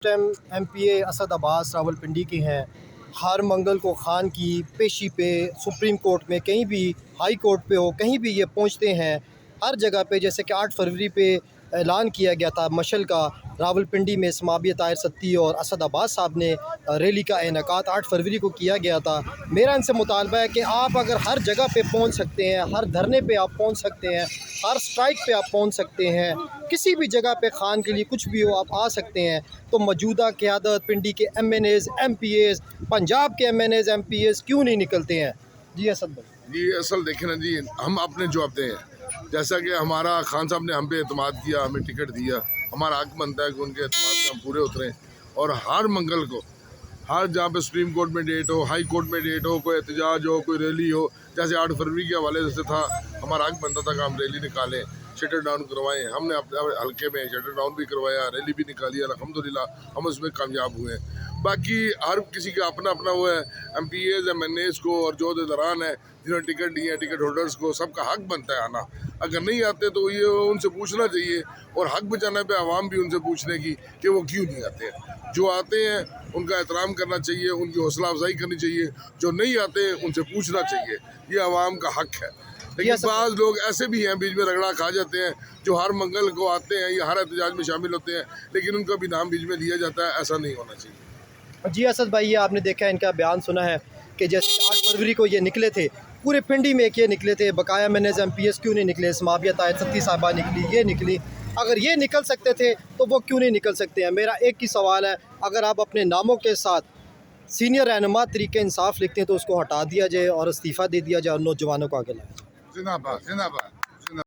Time MPa Asad Abbas Rawalpindi के हैं। हर मंगल को खान की पेशी पे सुप्रीम कोर्ट में कहीं भी, हाई कोर्ट पे हो, कहीं भी ये पहुंचते हैं। हर जगह पे, जैसे कि 8 फरवरी पे ऐलान किया गया था मशल का, रावलपिंडी में समाबिया ताहिर सत्ती और असद अब्बास साहब ने रैली का इनेकाद 8 फरवरी को किया गया था। मेरा इनसे मुतालबा है कि आप अगर हर जगह पे पहुंच सकते हैं, हर धरने पे आप पहुंच सकते हैं, हर स्ट्राइक पे आप पहुंच सकते हैं, किसी भी जगह पे खान के लिए कुछ भी हो आप आ सकते हैं, तो मौजूदा क़यादत, पिंडी के MNAs, MPAs, पंजाब के MNAs, MPAs क्यों नहीं निकलते हैं? जी असद भाई। जी असल देखें ना जी, हम अपने जवाब दें। जैसा कि हमारा खान साहब ने हम पे एतमाद किया, हमें टिकट दिया, हमारा हक बनता है कि उनके एतमाद में हम पूरे उतरें। और हर मंगल को, हर जहाँ पे सुप्रीम कोर्ट में डेट हो, हाई कोर्ट में डेट हो, कोई एहतजाज हो, कोई रैली हो, जैसे 8 फरवरी के हवाले से था, हमारा हक बनता था कि हम रैली निकालें, शटर डाउन करवाएं। हमने अपने हल्के में शटर डाउन भी करवाया, रैली भी निकाली, अल्हम्दुलिल्लाह हम उसमें कामयाब हुए हैं। बाकी हर किसी का अपना अपना वो है, MPAs, MNAs को और जो दौरान है जिन्होंने टिकट दिए हैं, टिकट होल्डर्स को सबका हक बनता है आना। अगर नहीं आते तो ये उनसे पूछना चाहिए, और हक बचाने पे आवाम भी उनसे पूछने की कि वो क्यों नहीं आते हैं। जो आते हैं उनका एहतराम करना चाहिए, उनकी हौसला अफजाई करनी चाहिए। जो नहीं आते उनसे पूछना चाहिए, ये आवाम का हक है। लेकिन बाज़ लोग ऐसे भी हैं बीच में रगड़ा खा जाते हैं, जो हर मंगल को आते हैं या हर एहतजाज में शामिल होते हैं, लेकिन उनका भी नाम बीच में लिया जाता है। ऐसा नहीं होना चाहिए। जी असद भाई, ये आपने देखा है, इनका बयान सुना है कि जैसे 8 फरवरी को ये निकले थे, पूरे पिंडी में ये निकले थे, बकाया MNAs, MPAs क्यों नहीं निकले? समाबिया ताहिर सत्ती साहबा निकली, ये निकली। अगर ये निकल सकते थे तो वो क्यों नहीं निकल सकते हैं? मेरा एक ही सवाल है, अगर आप अपने नामों के साथ सीनियर रहनुमा तरीके इंसाफ लिखते हैं तो उसको हटा दिया जाए और इस्तीफ़ा दे दिया जाए और नौजवानों को आगे लाया जाए। जिंदाबाद जिंदाबाद।